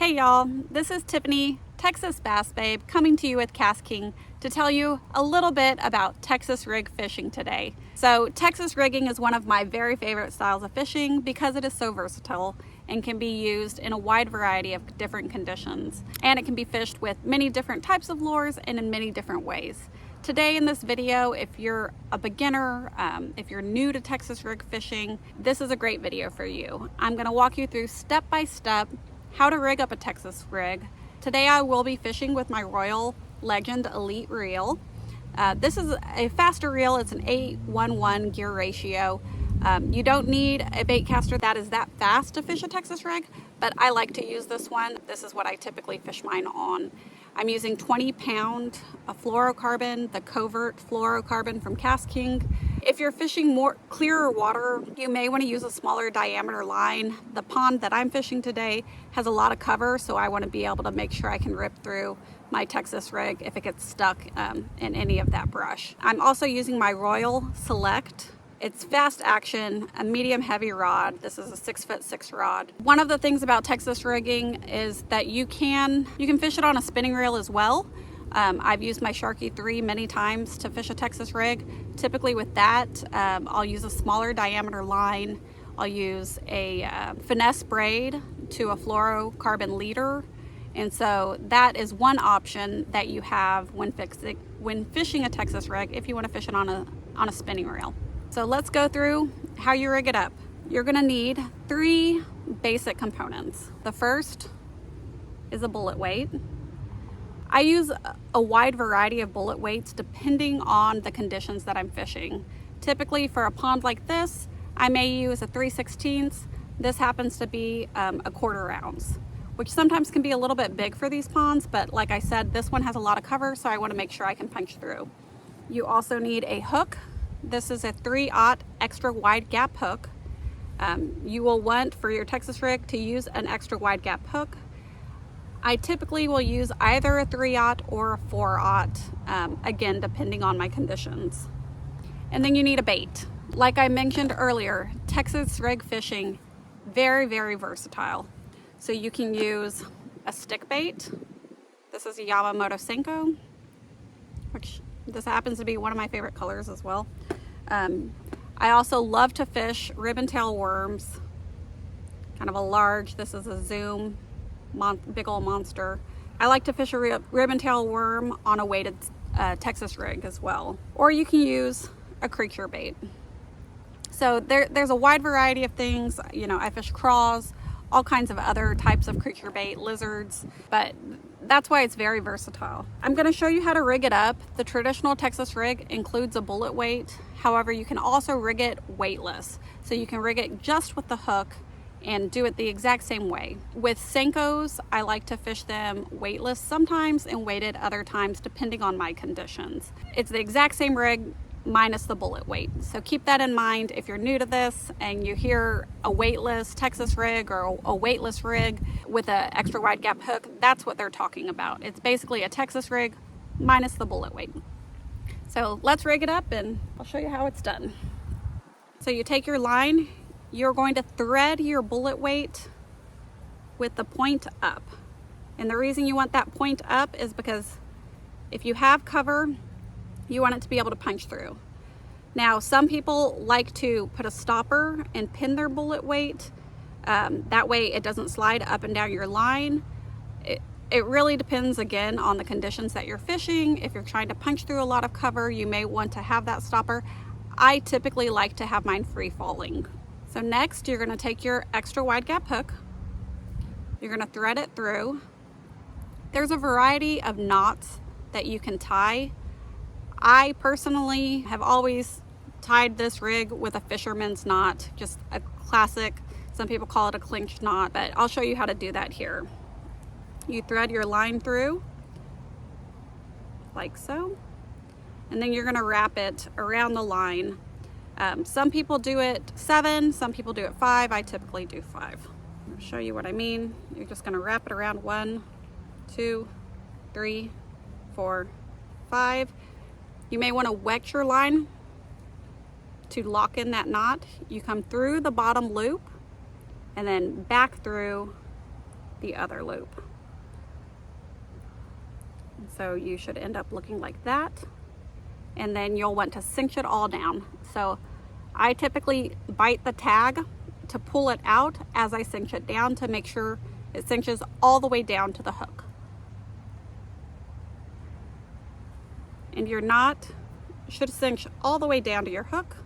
Hey y'all, this is Tiffany Texas Bass Babe coming to you with KastKing to tell you a little bit about Texas rig fishing today. So Texas rigging is one of my very favorite styles of fishing because it is so versatile and can be used in a wide variety of different conditions. And it can be fished with many different types of lures and in many different ways. Today in this video, if you're a beginner, if you're new to Texas rig fishing, this is a great video for you. I'm gonna walk you through step by step how to rig up a Texas rig. Today I will be fishing with my Royale Legend Elite reel. This is a faster reel. It's an 8:1:1 gear ratio. You don't need a bait caster that is that fast to fish a Texas rig, but I like to use this one. This is what I typically fish mine on. I'm using 20-pound fluorocarbon, the Kovert Fluorocarbon from KastKing. If you're fishing more clearer water, you may want to use a smaller diameter line. The pond that I'm fishing today has a lot of cover, so I want to be able to make sure I can rip through my Texas rig if it gets stuck in any of that brush. I'm also using my Royale Select. It's fast action, a medium heavy rod. This is a 6'6" rod. One of the things about Texas rigging is that you can fish it on a spinning reel as well. I've used my Sharky 3 many times to fish a Texas rig. Typically with that, I'll use a smaller diameter line. I'll use a finesse braid to a fluorocarbon leader. And so that is one option that you have when fishing a Texas rig if you want to fish it on a spinning reel. So let's go through how you rig it up. You're gonna need 3 basic components. The first is a bullet weight. I use a wide variety of bullet weights depending on the conditions that I'm fishing. Typically for a pond like this, I may use a 3/16. This happens to be a 1/4 ounce, which sometimes can be a little bit big for these ponds, but like I said, this one has a lot of cover, so I wanna make sure I can punch through. You also need a hook. This is a 3/0 extra wide gap hook. You will want for your Texas rig to use an extra wide gap hook. I typically will use either a 3/0 or a 4/0, again, depending on my conditions. And then you need a bait. Like I mentioned earlier, Texas rig fishing, very, very versatile. So you can use a stick bait. This is a Yamamoto Senko, which this happens to be one of my favorite colors as well. I also love to fish ribbon tail worms, kind of a large, this is a Zoom, big old monster. I like to fish a ribbon tail worm on a weighted Texas rig as well. Or you can use a creature bait. So there's a wide variety of things. You know, I fish craws, all kinds of other types of creature bait, lizards, but that's why it's very versatile. I'm gonna show you how to rig it up. The traditional Texas rig includes a bullet weight. However, you can also rig it weightless. So you can rig it just with the hook and do it the exact same way. With Senkos, I like to fish them weightless sometimes and weighted other times, depending on my conditions. It's the exact same rig minus the bullet weight. So keep that in mind if you're new to this and you hear a weightless Texas rig or a weightless rig with an extra wide gap hook, that's what they're talking about. It's basically a Texas rig minus the bullet weight. So let's rig it up and I'll show you how it's done. So you take your line, you're going to thread your bullet weight with the point up. And the reason you want that point up is because if you have cover, you want it to be able to punch through. Now, some people like to put a stopper and pin their bullet weight. That way it doesn't slide up and down your line. It really depends, again, on the conditions that you're fishing. If you're trying to punch through a lot of cover, you may want to have that stopper. I typically like to have mine free falling. So next, you're gonna take your extra wide gap hook. You're gonna thread it through. There's a variety of knots that you can tie. I personally have always tied this rig with a fisherman's knot, just a classic. Some people call it a clinch knot, but I'll show you how to do that here. You thread your line through, like so, and then you're gonna wrap it around the line. Some people do it 7, some people do it 5. I typically do 5. I'll show you what I mean. You're just gonna wrap it around 1, 2, 3, 4, 5. You may want to wet your line to lock in that knot. You come through the bottom loop and then back through the other loop. So you should end up looking like that. And then you'll want to cinch it all down. So I typically bite the tag to pull it out as I cinch it down to make sure it cinches all the way down to the hook. And your knot should cinch all the way down to your hook.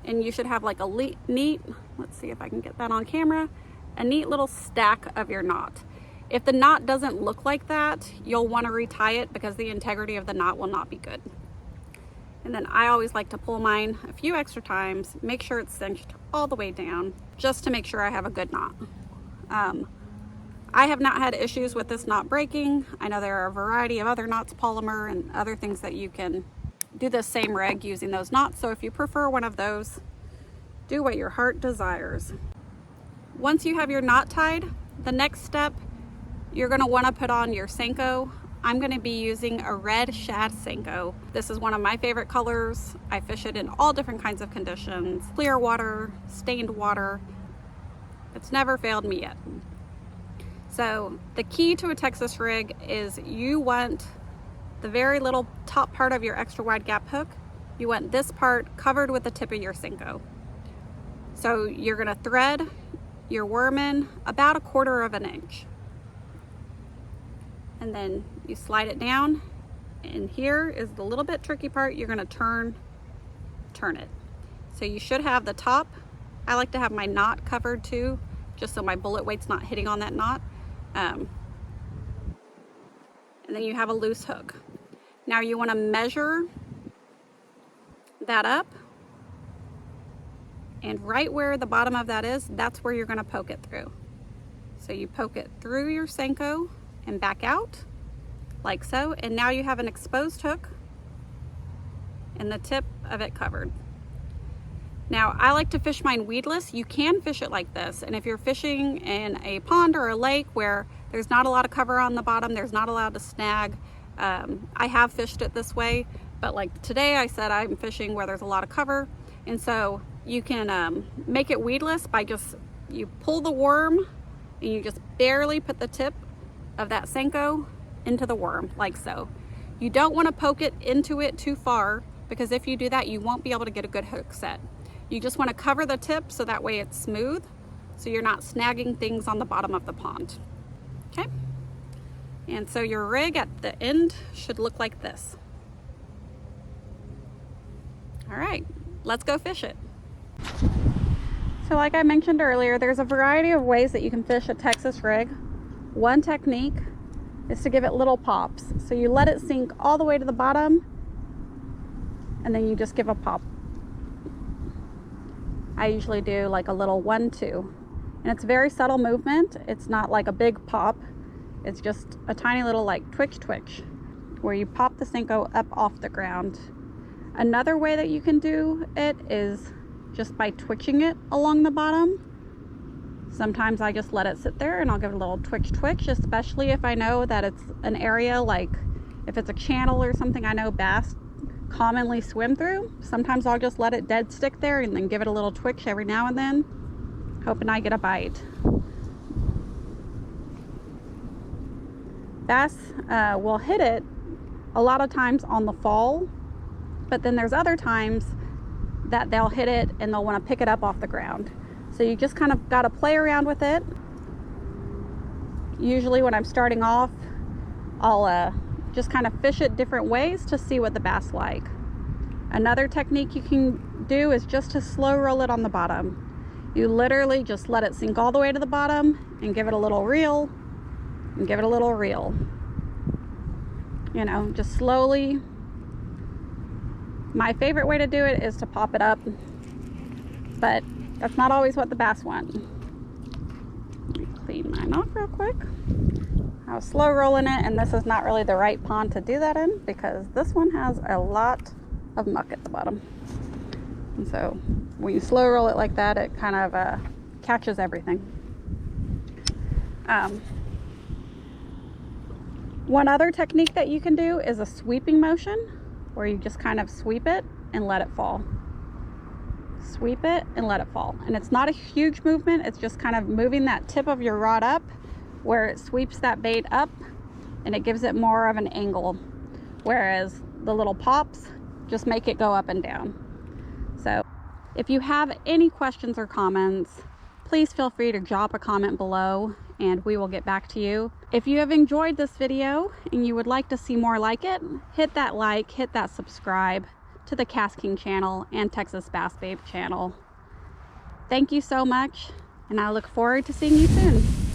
And you should have like a neat, let's see if I can get that on camera, a neat little stack of your knot. If the knot doesn't look like that, you'll want to retie it because the integrity of the knot will not be good. And then I always like to pull mine a few extra times, make sure it's cinched all the way down, just to make sure I have a good knot. I have not had issues with this knot breaking. I know there are a variety of other knots, polymer and other things that you can do the same rig using those knots. So if you prefer one of those, do what your heart desires. Once you have your knot tied, the next step, you're going to want to put on your Senko. I'm going to be using a red shad Senko. This is one of my favorite colors. I fish it in all different kinds of conditions. Clear water, stained water. It's never failed me yet. So the key to a Texas rig is you want the very little top part of your extra wide gap hook. You want this part covered with the tip of your Senko. So you're going to thread your worm in about 1/4 of an inch. And then you slide it down, and here is the little bit tricky part. You're going to turn it. So you should have the top. I like to have my knot covered too, just so my bullet weight's not hitting on that knot. And then you have a loose hook. Now you want to measure that up, and right where the bottom of that is, that's where you're going to poke it through. So you poke it through your Senko and back out like so, and now you have an exposed hook and the tip of it covered. Now I like to fish mine weedless. You can fish it like this, and if you're fishing in a pond or a lake where there's not a lot of cover on the bottom, there's not allowed to snag, I have fished it this way, but like today I said I'm fishing where there's a lot of cover, and so you can make it weedless by you pull the worm and you just barely put the tip of that Senko into the worm like so. You don't want to poke it into it too far, because if you do that you won't be able to get a good hook set. You just want to cover the tip so that way it's smooth, so you're not snagging things on the bottom of the pond. Okay? And so your rig at the end should look like this. All right, let's go fish it. So like I mentioned earlier, there's a variety of ways that you can fish a Texas rig. One technique is to give it little pops. So you let it sink all the way to the bottom, and then you just give a pop. I usually do like a little 1-2, and it's a very subtle movement. It's not like a big pop. It's just a tiny little like twitch where you pop the Senko up off the ground. Another way that you can do it is just by twitching it along the bottom. Sometimes I just let it sit there and I'll give it a little twitch, especially if I know that it's an area, like if it's a channel or something I know bass commonly swim through. Sometimes I'll just let it dead stick there and then give it a little twitch every now and then, hoping I get a bite. Bass will hit it a lot of times on the fall, but then there's other times that they'll hit it and they'll want to pick it up off the ground. So you just kind of got to play around with it. Usually when I'm starting off, I'll just kind of fish it different ways to see what the bass like. Another technique you can do is just to slow roll it on the bottom. You literally just let it sink all the way to the bottom and give it a little reel and give it a little reel. You know, just slowly. My favorite way to do it is to pop it up, but that's not always what the bass want. Let me clean mine off real quick. I was slow rolling it, and this is not really the right pond to do that in because this one has a lot of muck at the bottom. And so when you slow roll it like that, it kind of catches everything. One other technique that you can do is a sweeping motion, where you just kind of sweep it and let it fall. Sweep it and let it fall. And it's not a huge movement, it's just kind of moving that tip of your rod up where it sweeps that bait up and it gives it more of an angle, whereas the little pops just make it go up and down. So if you have any questions or comments, please feel free to drop a comment below and we will get back to you. If you have enjoyed this video and you would like to see more like it, hit that like, hit that subscribe to the KastKing channel and Texas Bass Babe channel. Thank you so much, and I look forward to seeing you soon.